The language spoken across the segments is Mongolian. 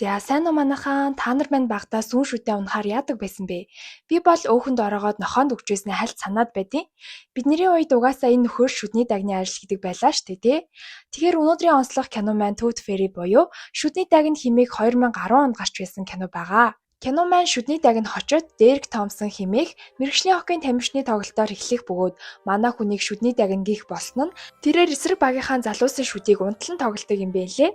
За сайн уу манайхаа та нар мань багтаа сүүн шүтээ унахаар яадаг байсан бэ? Би бол өөхөнд ороогоод нохоонд өгчөөснээ хальт санаад байдیں۔ Бидний үед угаасаа энэ нөхөр шүдний дагны ажил гэдэг байлаа штэ тий. Тэгэхээр өнөөдрийн онцлог кино маань Tooth Fairy буюу Шүдний дагны химээх 2010 онд гарч байсан кино байгаа. Кино маань Шүдний дагны хочод Дерек Томпсон химээх мэрэгчлийн хоккейн тамирчны тоглолтоор эхлэх бөгөөд манай хүнийг Шүдний дагна гих болсон нь тэрээр эсрэг багийнхаа залуусын шүдийг унтлан тоглодог юм байлээ.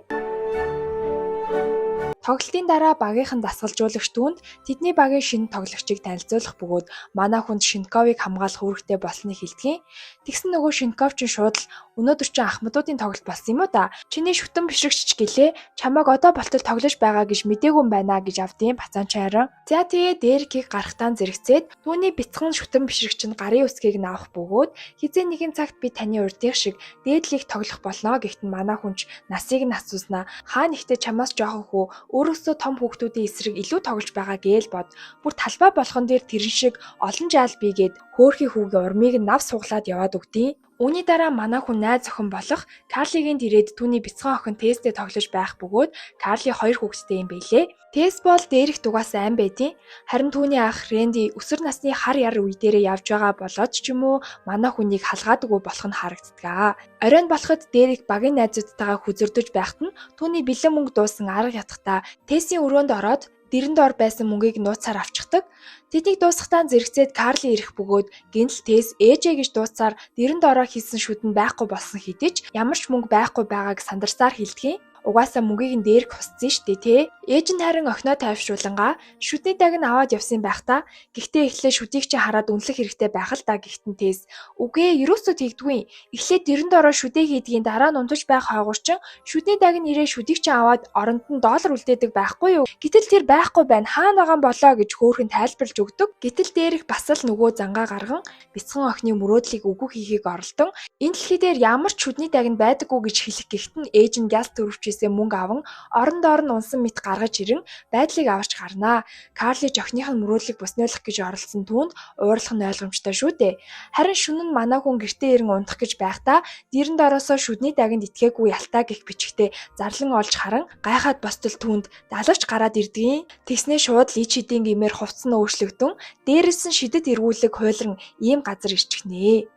Тоглолтын дараа багийнхан дасгалжуулагч түүнд тэдний багийн шинэ тоглогчийг танилцуулах бөгөөд манай хүнд Шинковыг хамгаалах үүрэгтэй болсныг хэлдэг. Тэгсэн нөгөө Шинков ч шууд л өнөөдөр чинь Ахмадуудын тоглолт болсон юм уу та? Чиний шүтэн бишрэгч гэлээ чамайг одоо болтол тоглож байгаа гэж мдээгүй юм байна гэж авдیں۔ Бацаан чайран. За тэгээ Дерекийг гарахтаа зэрэгцээд түүний бяцхан шүтэн бишрэгч нь гарын үсгийг нь авах бөгөөд хизээ нэгэн цагт би таны урдих шиг дээдлийг тоглох болно гэхтэн манай хүнч насыг нь асууснаа хаа нэгтээ чамаас жоохон хөө өөрөөсөө том хүүхдүүдийн эсрэг илүү тоглож байгаа гээл бод. Бүр талбай болгон дээр тэрэн шиг олон жаал бийгээд хөөхий хүүгийн урмыг нав суглаад яваад өгдیں۔ Үүний дараа манай хүн найз охин болох Карлигийн ирээд түүний бяцхан охин Тестэй тоглож байх бөгөөд Карли 2 хүүхэдтэй юм байлээ. Тес бол дээрх дугаас айн байдیں۔ Харин түүний ах Рэнди өсвөр насны хар яр үе дээрээ явж байгаа болоод ч юм уу манай хүнийг халгаадаггүй болох нь харагддаг. Оройн болоход Дерек багийн найзуудтайгаа хүзөрдөж байхад нь түүний бэлэн мөнгө дуусан арга ятгахтаа Тесийн өрөөнд ороод дэрэн доор байсан мөнгийг нууцаар авчихдаг. Тэднийг дуусгахтаа зэрэгцээд Карли ирэх бөгөөд гинтл Тес ээжээ гэж дууцаар дэрэн доороо хийсэн шүтэн байхгүй болсон хэдий ч ямар ч мөнгө байхгүй байгааг сандарсаар хэлдэг. Угаасаа мөнгийг нь Дерек хусцсан штэ тий. Ээж нь харин охиноо тайвшруулангаа шүдний дагн аваад явсан байх та. Гэхдээ эхлээ шүдийг чи хараад үнэлэх хэрэгтэй байх л да гэхтэн Тес. Үгүй ерөөсөө тэгдгүй. Эхлээд дэрэн доороо шүдээ хийдгийн дараа нь унтаж байх хойгоор чин шүдний дагн ирээ шүдийг чи аваад оронд нь доллар үлдээдэг байхгүй юу? Гэтэл тэр байхгүй байна. Хаана байгаа болоо гэж хөөхөн тайлбарлаж өгдөг. Гэтэл Дерек бас л нөгөө зангаа гарган бяцхан охины мөрөөдлийг үгүй хийхийг оролдон энэ дэлхий дээр ямар ч шүдний дагн байдаггүй гэж хэлэх гэхтэн ээж нь гяс төрөвчээсээ мөнгө аван орон доор нь унсан мэт гаргаж ирэн байдлыг аварч гарнаа. Карли жохиных нь мөрөөдлийг буснуулах гэж оролцсон түүнд уурлах нь ойлгомжтой шүү дээ. Харин шөнө нь манай хүн гэртээ ирэн унтах гэж байхдаа дэрэн доороосоо шүдний дагнд итгээгүй ялтаа гих бичгтээ зарлан олж харан гайхаад бостол түүнд далавч гараад ирдгийн. Тэгснээ шууд лич хэдийн гимээр хувцас нь өөрчлөгдөн дээрээс нь шидэт эргүүлэг хуйлран ийм газар ирчихнэ.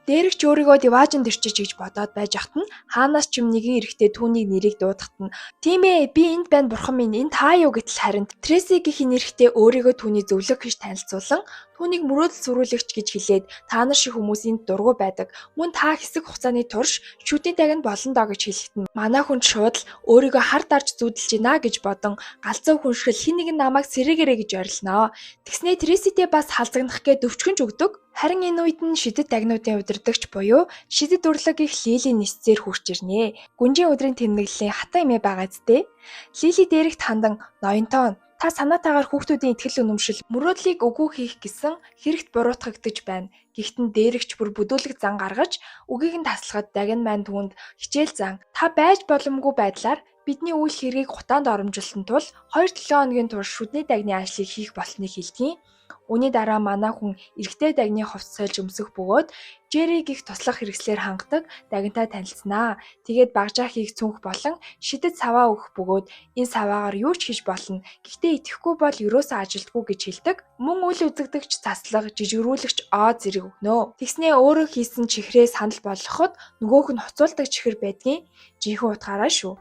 Дерек ч өөрийгөө диваажинд ирчиж гэж бодоод байж ахт нь хаанаас ч юм нэгэн эрэхтэй түүний нэрийг дуудахт нь тийм ээ би энд байна бурхан минь энэ та юу гэтэл харин Трейси гэх энэ эрэхтэй өөрийгөө түүний зөвлөг гэж танилцуулан түүнийг мөрөөдөл сүрүүлэгч гэж хэлээд та нар шиг хүмүүс энд дургу байдаг. Мөн та хэсэг хугацааны турш шүдний дагн болно доо гэж хэлэхэд нь манай хүн шууд л өөрийгөө хар дарж зүүдэлж гинэ гэж бодон галзуу хүншгэл хин нэгэн намайг сэрэгэрэ гэж орилноо. Тэгснээ Трейситэй бас халзагнах гээд өвчгөнж өгдөг. Харин энэ үед нь шидэт дагнуудын удирдагч буюу шидэт урлаг их Лили нисцээр хурж ирнэ. Гүнжийн өдрийн тэмдэглэлийн хатан эмээ байгаа зү. Лили Дерект хандан ноёнтоо та санаатаагаар хүүхдүүдийн итгэл үнэмшил мөрөөдлийг үгүй хийх гэсэн хэрэгт буруутгагдж байна. Гэхдээ Дерекч бүр бүдүүлэг зан гаргаж үгийг нь таслахад дагн маань түүнд хичээл зан та байж боломгүй байдлаар бидний үйл хэргийг гутаанд оромжилсон тул 2-7 хоногийн турш шүдний дагны ажлыг хийх болсныг хэлдэг. Үүний дараа манай хүн эрэгтэй дагны хувцас сольж өмсөх бөгөөд Жериг их туслах хэрэгслээр хангадаг дагнтай танилцсанаа. Тэгээд багжаа хийх цүнх болон шидэт саваа өгөх бөгөөд энэ саваагаар юу ч хийж болно. Гэхдээ итгэхгүй бол юусоо ажилтгүй гэж хэлдэг. Мөн үл үзэгдэгч заслаг жижигрүүлэгч О зэрэг өгнө. Тэгснээ өөрөө хийсэн чихрээ санал болгоход нөгөөх нь хуцуулдаг чихэр байдгийн жинхэнэ утгаараа шүү.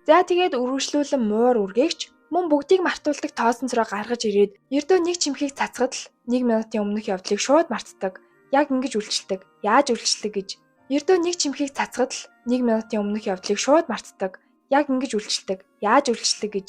За тэгээд үргэлжлүүлэн муур үргээгч мөн бүгдийг мартуулдаг тоосонцороо гаргаж ирээд ердөө нэг чимхийг цацгад л 1 минутын өмнөх явдлыг шууд мартдаг. Яг ингэж үйлчилдэг. Яаж үйлчилдэг гэж. Ердөө нэг чимхийг цацгад л 1 минутын өмнөх явдлыг шууд мартдаг. Яг ингэж үйлчилдэг. Яаж үйлчилдэг гэж.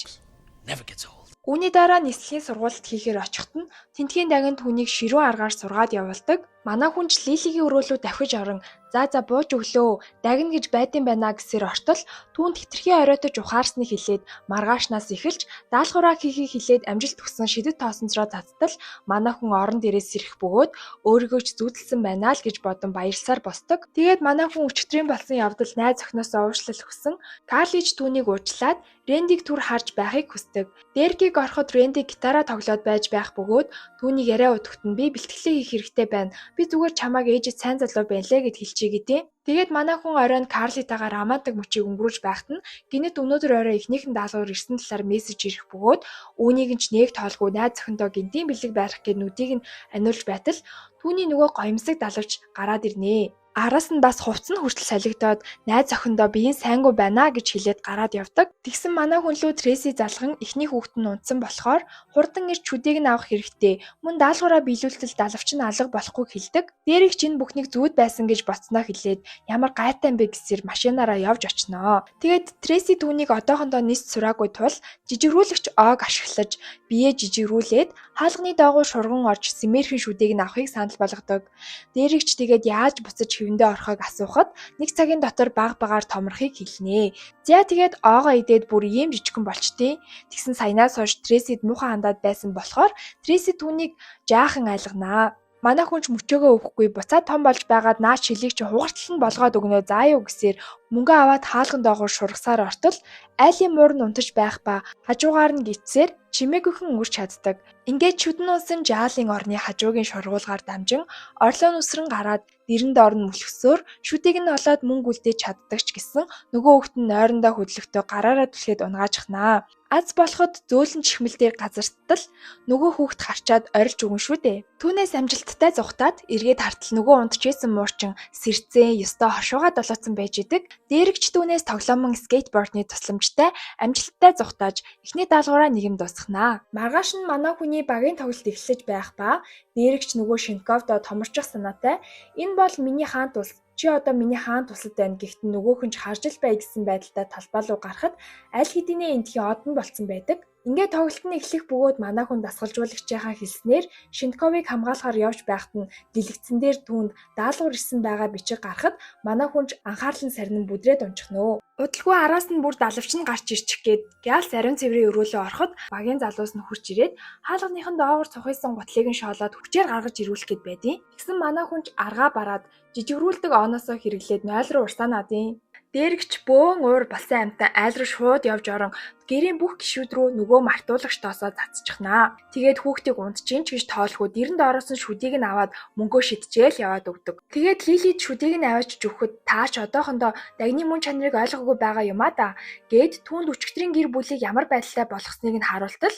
Үүний дараа нислэгийн сургуульд хийхээр очихт нь тентгийн дагн түүнийг ширүүн аргаар сургаад явуулдаг. Манай хүнч Лилигийн өрөөлөө давхиж орон за бууж өглөө дагна гэж байдсан байна гэсээр ортол түүнд хитрхи оройтож ухаарсныг хэлээд маргаашнаас эхэлж даалгавраа хийхийг хэлээд амжилт өгсөн шидэт тоосонцроо цацтал манай хүн орон дээрээс сэрэх бөгөөд өөрийгөө ч зүүдэлсэн байна л гэж бодон баярлсаар босдог. Тэгээд манай хүн өчтөрийн болсон явдал найз охиноосоо уушлал өгсөн. Карлич түүнийг уучлаад Рендиг түр харж байхыг хүсдэг. Дерекийг ороход Ренди гитараа тоглоод байж байх бөгөөд түүнийг яриа өдөгт нь би бэлтгэлээ хийх хэрэгтэй байна. Би зүгээр чамайг ээжэд сайн залуу байлээ гэд хэлчихье гэдэг. Тэгээд манай хүн оройн Карлитагаар романтик мөчийг өнгөрүүлж байхад нь гинэт өнөөдөр орой эхнийхэн даалгавар ирсэн талаар мессеж ирэх бөгөөд үүнийг нь ч нэг тоолгүй найз охиндоо гинтийн бэлэг барих гэд нүдийг нь аниулж байтал түүний нөгөө гоёмсог далавч гараад ирнэ. Араас нь бас хувцс нь хүртэл солигдоод найз охиндоо биеийн сайнгүй байна гэж хэлээд гараад явдаг. Тэгсэн манай хүн лүү Трейси залган эхний хүүхэд нь унтсан болохоор хурдан ирж шүдийг нь авах хэрэгтэй. Мөн даалгавраа биелүүлтэл далавч нь алга болохгүй хэлдэг. Дээрх чинь бүхнийг зүүд байсан гэж боцноо хэлээд ямар гайтай бэ гэсээр машинаараа явж очноо. Тэгээд Трейси түүнийг одоохондоо нист сураагүй тул жижигрүүлэгч Ог ашиглаж биеэ жижигрүүлээд хаалганы доогуур шурган орж сэмээрхэн шүдийг нь авахыг санал болгодог. Дээрх тэгээд яаж буцаж хэвэндээ орохыг асуухад нэг цагийн дотор баг багаар томрохыг хэлнэ. За тэгээд оогоо идээд бүр ийм жижигхэн болчтیں۔ Тэгсэн саянаас хойш Трейсид муухай хандаад байсан болохоор Трейси түүнийг жаахан айлганаа. Манай хүн ч мөчөөгөө өгөхгүй буцаад том болж байгаад наад шилийг чи хугартал нь болгоод өгнө заа юу гэсээр мөнгө аваад хаалган доогуур шургасаар ортол айлын муур нь унтаж байх ба хажуугаар нь гисээр чимээгүйхэн өнгөрч чаддаг. Ингээд шүдэн унсан жаалын орны хажуугийн шургуулгаар дамжин орлоо нүсрэн гараад дэрэн доор нь мөлхсөөр шүдийг нь олоод мөнгө үлдээж чаддаг ч гэсэн нөгөө хүүхэд нь нойрондоо хөдлөхдөө гараараа түлхээд унгаачихнаа. Аз болоход зөөлөн чихмэл дээр газартал нөгөө хүүхэд харчаад орилж өгөн шүү дээ. Түүнээс амжилттай зүхтаад эргээд хартал нөгөө унтчихсэн муурчин сэрцэн ёстой хошуугаад болооцсон байж идэг. Дээрэгч түүнээс тоглоомон скейтбордны тусламжтай амжилттай зүхтааж эхний даалгавраа нэгэм дуусганаа. Маргааш нь манай хүний багийн тоглолт эхэлж байх ба дээрэгч нөгөө Шинковдо томорчих санаатай энэ бол миний хаант улс чи одоо миний хаант улсад байна гэхдээ нөгөөх нь ч харж л бай гэсэн байдалтай талбай руу гарахад аль хэдийнэ эндхийн одон болцсон байдаг. Ингээд тоглолт нь эхлэх бөгөөд манай хүн дасгалжуулагчийнхаа хэлснээр Шинковыг хамгаалахаар явж байхад нь дэлгэцэн дээр түүнд даалгавар ирсэн байгаа бичиг гарахад манай хүнч анхаарлан сарнин бүдрээд унчихнөө. Удалгүй араас нь бүр далавч нь гарч ирчих гээд гялс ариун цэврийн өрөөлөө ороход багийн залуус нь хурж ирээд хаалганыхан доогоор цухилсан гутлыг нь шоолоод хүчээр гаргаж ирүүлэх гээд байдیں۔ Тэгсэн манай хүнч аргаа бараад жижигрүүлдэг оноосоо хэрэглээд нойл руу урсаанадیں۔ Дээрэгч бөөн уур болсон амьтан айл руу шууд явж орон гэрийн бүх гишүүд рүү нөгөө мартуулагчтоосоо цацчихнаа. Тэгээд хүүхдийг унтчихин ч гэж тоолгүй дэрэн доороос нь шүдийг нь аваад мөнгөө шидчихээл яваад өгдөг. Тэгээд Лилид шүдийг нь аваачиж өгөхөд таач одоохондоо дагны мөн чанарыг ойлгоогүй байгаа юм а да гэд түүнд өчигдрийн гэр бүлийг ямар байдалтай болгосныг нь харуултал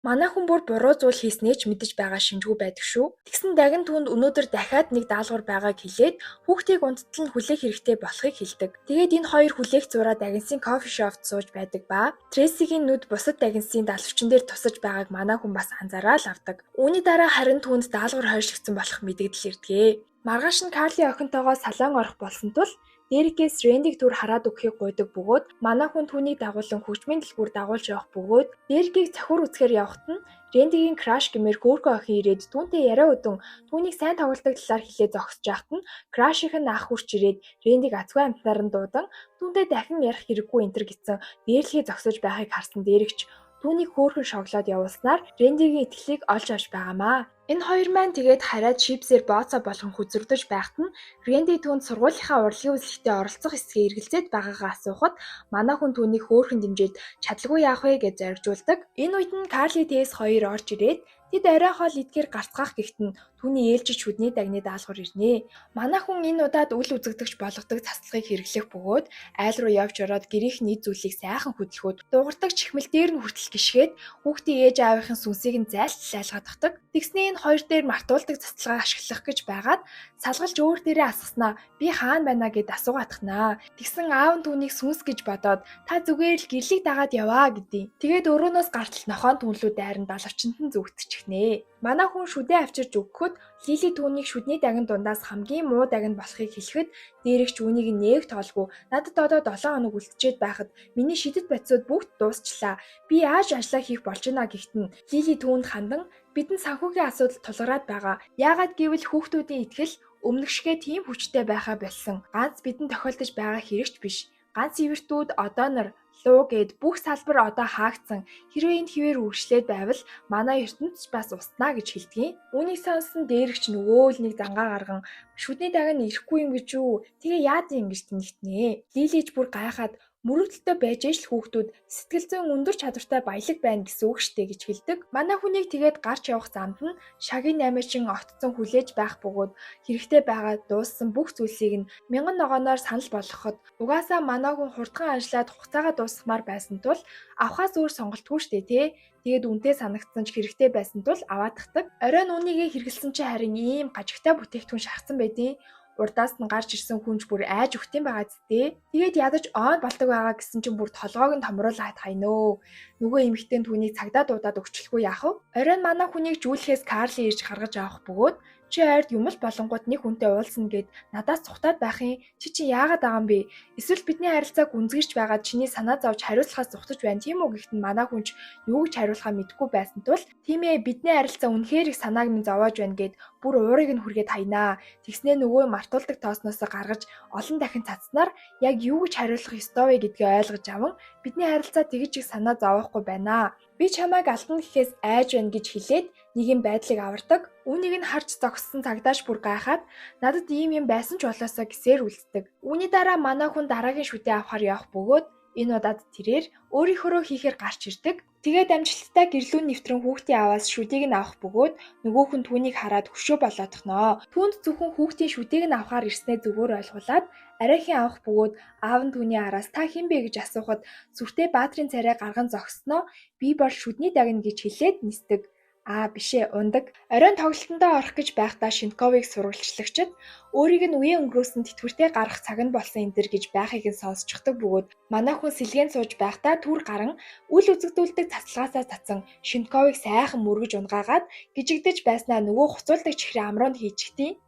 манай хүн бүр буруу зүйл хийснээ ч мэдэж байгаа шинжгүй байдаг шүү. Тэгсэн дагин түүнд өнөөдөр дахиад нэг даалгавар байгааг хэлээд хүүхдийг унттал нь хүлээх хэрэгтэй болохыг хэлдэг. Тэгээд энэ хоёр хүлээх зураа дагинсын кофе шопт сууж байдаг ба Трейсигийн нүд бусад дагинсын далавчин дээр тусаж байгааг манай хүн бас анзаараад авдаг. Үүний дараа харин түүнд даалгавар хойшлогдсон болох мэдэгдэл ирдэгэ. Маргааш нь Карли охинтойгоо салон орох болсон тул Дээрикээс Рендиг түр хараад өгөхийг гуйдаг бөгөөд манай хүн түүнийг дагуулan хөгжмийн дэлгүүр дагуулж явах бөгөөд Дээрикийг цахиур үзэхээр явахад нь Рендигийн краш гэмээр хөөрхөн охин ирээд түүнтэй яриа өдөн түүнийг сайн тоглодог талаар хэлээ зогсож яхад нь крашийнх нь ах хурч ирээд Рендиг азгүй амтнаар нь дуудан түүнтэй дахин ярих хэрэггүй энтер гэсэн дээрлэхий зогсож байхыг харсан Дээрикч түүнийг хөөрхөн шоглоод явуулснаар Рендигийн итгэлийг олж авч байгаамаа. Энэ хоёр маань тэгээд хараад шипсээр бооцоо болгон хүзрдэж байхад нь Ренди түүнд сургуулийнхаа урлагийн үзлэгтээ оролцох эсэхийг эргэлзээд байгаагаа асуухад манай хүн түүнийг хөөрхөн дэмжиж чадлагүй яах вэ гэж зоригжуулдаг. Энэ үед нь Карли Тэс хоёр орж ирээд тэд орой хоол эдгээр гарцгаах гэхэд нь түүний ээлжид шүдний дагны даалгавар ирнэ. Манай хүн энэ удаад үл үзэгдэгч болгодог цацлагыг хэрэглэх бөгөөд айл руу явж ороод гэрийнх нийт зүйлийг сайхан хөдөлгөөд дуугардаг чихмэл дээр нь хүртэл гიშгээд хүүхдийн ээж аавынхын сүнсийг нь зайлшгүй айлгаддаг. Тэгснээ энэ хоёр дээр мартуулдаг цацлагаа ашиглах гэж байгаад салгалж өөр дээрээ асгаснаа би хаана байна гэд асуугаатхнаа. Тэгсэн аав нь түүнийг сүнс гэж бодоод та зүгээр л гэрлийг дагаад яваа гэдээ. Тэгээд өрөөнөөс гартал нохоон түнлүү дайран далавчинд нь зүгтчихнэ. Манай хүн шүдээ авчирж өгөхөд Лили түүнийг шүдний дагин дундаас хамгийн муу дагин болохыг хэлэхэд Дээрэгч үүнийг нэг тоолгүй надад одоо 7 хоног үлдчихэд байхад миний шидэт бодисууд бүгд дуусчлаа. Би яаж ажиллаа хийх болж байна гэхэд нь Лили түүнд хандан бидэнд санхүүгийн асуудал тулгараад байгаа. Яагаад гэвэл хүүхдүүдийн итгэл өмнөгшгөө тийм хүчтэй байхаа болсон. Ганц бидэнд тохиолдож байгаа хэрэгч биш. Ганц ивэртүүд одоо нар луу гэд бүх салбар одоо хаагдсан. Хэрвээ энэ хിവэр үргэлжлээд байвал манай ертөнцийн бас устнаа гэж хэлдгийг. Үүнийг сонссон Дээрэгч нөгөө л нэг зангаа гарган шүдний даган ирэхгүй юм гэж үү? Тэгээ яад юм гэж тэнэгтнэ. Лилиж бүр гайхаад Мөрөгдөлтөй байж ижил хүүхдүүд сэтгэл зүйн өндөр чадвартай баялаг байна гэсэн үг штэ гэж хэлдэг. Манай хүнийг тэгээд гарч явах замд нь шагийн наймаачин огтцон хүлээж байх бөгөөд хэрэгтэй байгаа дууссан бүх зүйлсийг нь мянган ногооноор санал болгоход угаасаа манай хүн хурдхан ажиллаад хугацаагаа дуусгамаар байсан тул авахаас өөр сонголтгүй штэ тий. Тэгээд үнтэй санагдсан ч хэрэгтэй байсан тул аваадахдаг. Оройн үнийгээ хэрэгэлсэн чи харин ийм гажигтай бүтээгдэхүүн шахсан байдیں۔ Урдаас нь гарч ирсэн хүнч бүр айж өгтийн байгаа зү. Тэгээд ядаж оон болдог байгаа гэсэн чинь бүр толгоог нь томруулаад хайнөө. Нөгөө эмэгтэй түүнийг цагдаа дуудаад өгчлөхгүй яах вэ? Оройн манай хүнийг жүүлэхээс Карли ирж гаргаж авах бөгөөд чи ойрд юм л болонгууд нэг хүнтэй уулзна гэд надаас цухтаад байх юм. Чи яагаад байгаа юм бэ? Эсвэл бидний харилцааг гүнзгийж байгаад чиний санаа зовж хариуцлагаас зугтаж байна тийм үү гэхэд манай хүнч юу гэж хариулахаа мэдэхгүй байсан тул тийм ээ бидний харилцаа үнэхээр их санааг минь зовоож байна гэд бүр уурыг нь хүргээд хайнаа. Тэгснээ нөгөө мартуулдаг тоосноос гаргаж олон дахин цацснаар яг юу гэж хариулах ёстой вэ гэдгээ ойлгож аван бидний харилцаа тэгж их санаа зовоохгүй байна. Би чамайг алдна гэхээс айж байна гэж хэлээд нэг юм байдлыг авардаг. Үүнийг нь харж зогссон цагдаач бүр гайхаад надад ийм юм байсан ч болоосоо гэсээр үлддэг. Үүний дараа манай хүн дараагийн шүтээ авахар явах бөгөөд энэ удаад тэрээр өөрийнхөө хийхээр гарч ирдэг. Тэгээд амжилттай гэрлүүн нэвтрэн хүүхдийн аваас шүдээг нь авах бөгөөд нөгөө хүн түүнийг хараад хөшөө болоодохноо. Түүнд зөвхөн хүүхдийн шүдээг нь авахар ирснээ зүгээр ойлгуулад арайхийн авах бөгөөд аав нь түүний араас та хэн бэ гэж асуухад сүртэй баатрын царай гарган зогсноо. Би бол шүдний дагна гэж хэлээд нисдэг. Бишээ ундаг. Оройн тоглолтондоо орох гэж байхдаа Шинковыг сурвалжлагчид өөрийг нь үеийн өнгөрөөсөн тэтгэвртэй гарах цаг нь болсон энэ гэж байхыг нь сонсчихдаг бөгөөд манай хүн сэлгээнд сууж байхдаа түр гаран үл үзэгдүүлдэг цацлагаасаа цацсан Шинковыг сайхан мөргөж унгаагаад гжигдэж байснаа нөгөө хуцуулдаг чихрийн амруунд хийчихтий.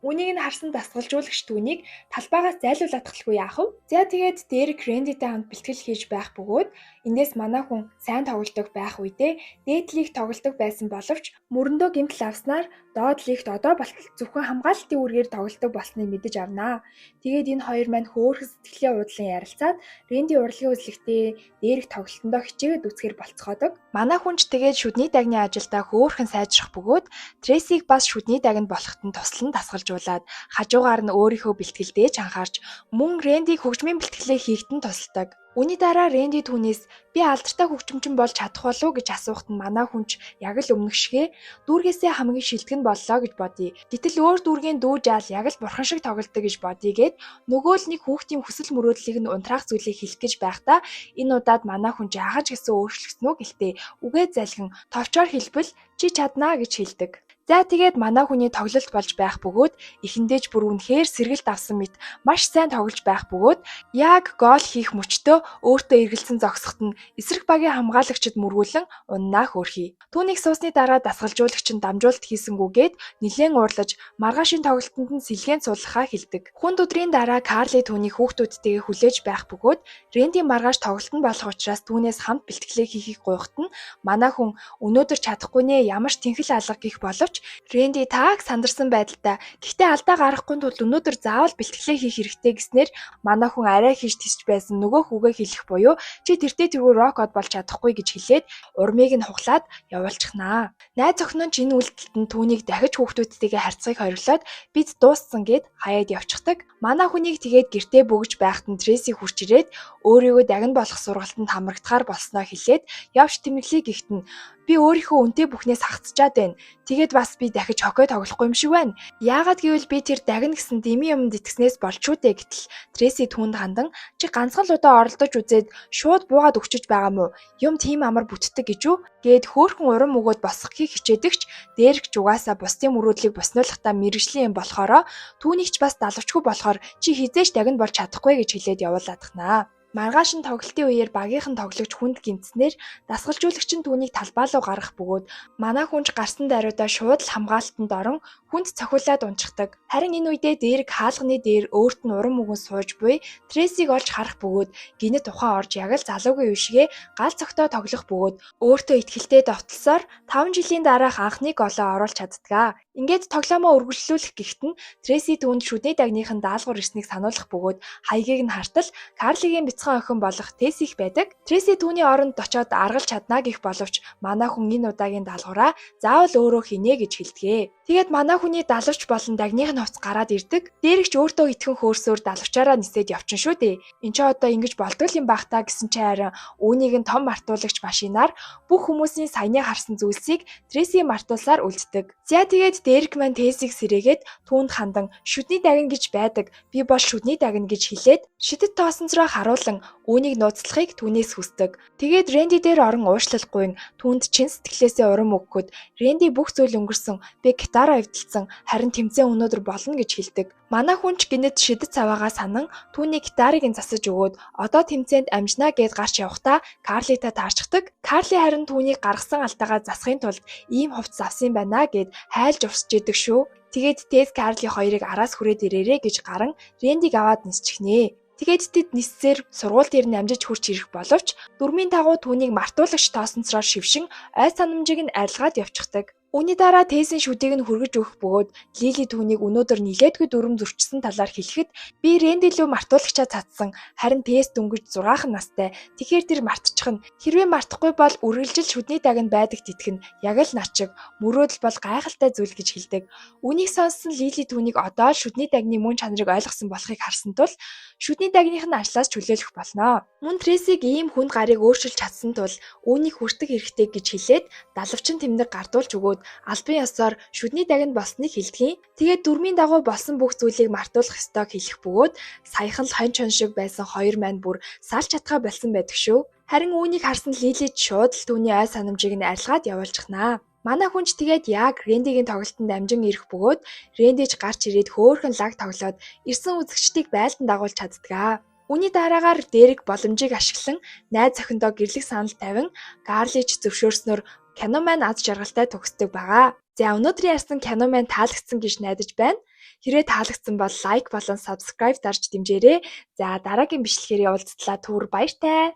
Үнийг нь харсан дасгалжуулагч түүнийг талбайгаас зайлуулаад тахлгүй яах вэ? За тэгээд Дерек Рэндитэй хамт бэлтгэл хийж байх бөгөөд эндээс манай хүн сайн тоглодог байх үедээ дээд лиг тоглодог байсан боловч мөрөндөө гэмтэл авснаар доод лигт одоо болтол зөвхөн хамгаалалтын үүргээр тоглодог болсныг мэдэж авнаа. Тэгээд энэ хоёр маань хөөрхөн сэтгэлийн уудлан ярилцаад Рэнди урлагийн үзлэгтээ Дерек тоглолтондоо хичээгээд үцхээр болцохоодог. Манай хүнч тэгээд шүдний дагны ажилдаа хөөрхөн сайжрах бөгөөд Трейсиг бас шүдний дагна болоход нь туслан дасгалжуулаад хажуугаар нь өөрийнхөө бэлтгэлдээ анхаарч мөн Рэндиг хөгжмийн бэлтгэлээ хийгдэн тусалдаг. Үүний дараа Рэнди түүнээс би алдартай хөгжимчин болж чадах болов уу гэж асуухад нь манай хүнч яг л өмнөх шигэ дүүргээсээ хамгийн шилдэг нь боллоо гэж бодъё. Гэтэл өөр дүүргийн дүү жаал яг л бурхан шиг тоглодог гэж бодъё гэд нөгөө л нэг хүүхдийн хүсэл мөрөөдлийг нь унтраах зүйлийг хэлэх гэж байхдаа энэ удаад манай хүнч яагаж гэсэн өөрчлөгдсөн үү гэлтэй үгээ залгин товчоор хэлбэл чи чаднаа гэж хэлдэг. За тэгээд манай хүний тоглолт болж байх бөгөөд эхэндээж бүр үнэхээр сэргэлт авсан мэт маш сайн тоглож байх бөгөөд яг гол хийх мөчтөө өөртөө эргэлзэн зогсоход нь эсрэг багийн хамгаалагчид мөргүүлэн уннаа хөөрхий. Түүнийг суусны дараа дасгалжуулагч нь дамжуулалт хийсэнгүүгээд нилээн уурлаж маргаашийн тоглолтод нь сэлгээнд суулгахаа хэлдэг. Хүнд өдрийн дараа Карли түүнийг хүүхдүүдтэйгээ хүлээж байх бөгөөд Рэнди маргааш тоглолт нь болох учраас түүнээс хамт бэлтгэлээ хийхийг гуйхад нь манай хүн өнөөдөр чадахгүй нэ ямар ч тэнхэл алга гэх боловч Рэнди тааг сандарсан байдалтай. Гэхдээ алдаа гарахгүй тул өнөөдөр заавал бэлтгэлээ хийх хэрэгтэй гэснээр манай хүн арай хийж тисч байсан нөгөө хүүгээ хэлэх буюу чи тэртээ тэргүй рокод болж чадахгүй гэж хэлээд урмыг нь хуглаад явуулчихнаа. Найз охин нь энэ үйлдэлтэнд түүнийг дахиж хүүхдүүдтэйгээ харьцахыг хориглоод бид дууссан гэд хаяад явчихдаг. Манай хүнийг тэгээд гэртээ бөгж байхад нь Трейси хурч ирээд өөрийгөө дагна болох сургалтанд хамрагдахаар болсноо хэлээд явж тэмэглэе гэхэд нь би өөрийнхөө үнтэй бүхнээс хагцчаад байна. Тэгээд бас би дахиж хоккей тоглохгүй юм шиг байна. Яагаад гэвэл би тэр дагна гэсэн дими юмд итгэснээс болчуу дээ гэтэл Трейси түүнд хандан чи ганцхан л удаа оролдож үзээд шууд буугаад өгчөж байгаа мó. Юм тийм амар бүтдэг гэж үү? Гээд хөөхөн урам өгөөд босгохыг хичээдэгч Дерек угаасаа бусдын мөрөөдлийг буснуулахдаа мэрэгжлийн юм болохоро түүнийг ч бас далавчгүй болохоор чи хизээч дагна болж чадахгүй гэж хэлээд явуулаадахнаа. Маргааш нь тоглолтын үеэр багийнхан тоглогч хүнд гинцснээр дасгалжуулагч нь түүнийг талбай руу гаргах бөгөөд манай хүнч гарсан даруйдаа шууд л хамгаалтанд орон хүнд цохиулаад унчихдаг. Харин энэ үедээ Дерек хаалганы дээр өөрт нь урам өгөн сууж буй Трейсиг олж харах бөгөөд гинэт ухаан орж яг л залуугийн үе шигээ гал цогтоо тоглох бөгөөд өөртөө итгэлтэй довтлосоор 5 жилийн дараах анхны голоо оруулж чаддгаа. Ингээд тоглоомоо үргэлжлүүлэх гэхэд нь Трейси түүнд шүдний дагныхын даалгавар ирснийг сануулгах бөгөөд хаягийг нь хартал Карлигийн бяцхан охин болох Тесих байдаг. Трейси түүний оронд очиод аргалж чадна гэх боловч манай хүн энэ удаагийн даалгавраа заавал өөрөө хийнэ гэж хэлдэг. Тэгээд манай хүн хүний далавч болон дагных нь хувцас гараад ирдэг. Дээрэгч өөртөө итгэн хөөрсөөр далавчаараа нисээд явчихна шүү дээ. Энд ч одоо ингэж болдог юм байх та гэсэн чи харин үүнийг нь том мартуулагч машинаар бүх хүмүүсийн саяны харсан зүйлсийг Трейси мартуулсаар үлддэг. За тэгээд Дерек маань Тесийг сэрээгээд түүнд хандан шүдний дагна гэж байдаг. Би бол шүдний дагна гэж хэлээд шидэт тоосонцроо харуулan үүнийг нууцлахыг түүнээс хүсдэг. Тэгээд Рэнди дээр орон уушлалгүйн түүнд чин сэтгэлээсээ урам өгөхөд Рэнди бүх зүйл өнгөрсөн. Би гитараа эвдэлсэн. Харин тэмцээн өнөөдөр болно гэж хэлдэг. Манай хүнч гинэд шидэт цаваагаа санан түүний гитарыг нь засаж өгөөд одоо тэмцээнд амжнаа гэд гарч явахдаа Карлитай таарчдаг. Карли харин түүнийг гаргасан алдаагаа засахын тулд ийм хувцас авсан байна гэд хайлж увсч идэг шүү. Тэгээд Тес Карли хоёрыг араас хүрээд ирээрэй гэж гаран Рэндиг аваад нисчихнэ. Тэгээд тэд ниссээр сургууль дээр намжиж хурч ирэх боловч дөрмийн дагуу түүнийг мартуулагч тоосонцроор шившин ой санамжийг нь арилгаад явчихдаг. Үүний дараа Тесийн шүдийг нь хүргэж өгөх бөгөөд Лили түүнийг өнөөдөр нилээдгүй дүрм зөрчсөн талаар хэлэхэд би Рэнди лөө мартуулагчаа цацсан. Харин Тес дөнгөж 6 настай. Тэгэхээр тэр мартчихна. Хэрвээ мартахгүй бол үргэлжил шүдний дагна байдаг тэтгэн яг л начиг. Мөрөөдөл бол гайхалтай зүйл гэж хэлдэг. Үүнийг сонссон Лили түүнийг одоо л шүдний дагны мөн чанарыг ойлгосон болохыг харсан тул шүдний дагных нь ажлаас чөлөөлөх болно. Мөн Трейсиг ийм хүнд гарыг өөрчилж чадсан тул үүнийг хүртэх хэрэгтэй гэж хэлээд далавчин тэмдэг гардуулж өгөөд албан ёсоор шүдний дагна болсныг хэлдэг. Тэгээд дөрмийн дагуу болсон бүх зүйлийг мартуулах ёстойг хэлэх бөгөөд саяхан л хонь чон шиг байсан хоёр маань бүр салж чадхаа болсон байдаг шүү. Харин үүнийг харсан Лили шууд л түүний ой санамжийг нь арилгаад явуулчихнаа. Манай хүнч тэгээд яг Рэндигийн тоглолтод амжин ирэх бөгөөд Рэндиж гарч ирээд хөөхөн лаг тоглоод ирсэн үзэгчдийг байлдан дагуулж чаддгаа. Үүний дараагаар Дерек боломжийг ашиглан найз охиндоо гэрлэх санал тавин Карлич зөвшөөрснөөр кино маань аз жаргалтай төгсдөг байгаа. За өнөөдрийн ярьсан кино маань таалагдсан гэж найдаж байна. Хэрвээ таалагдсан бол лайк болон subscribe дарж дэмжээрэй. За дараагийн бичлэгээр уулзтлаа түр баяртай.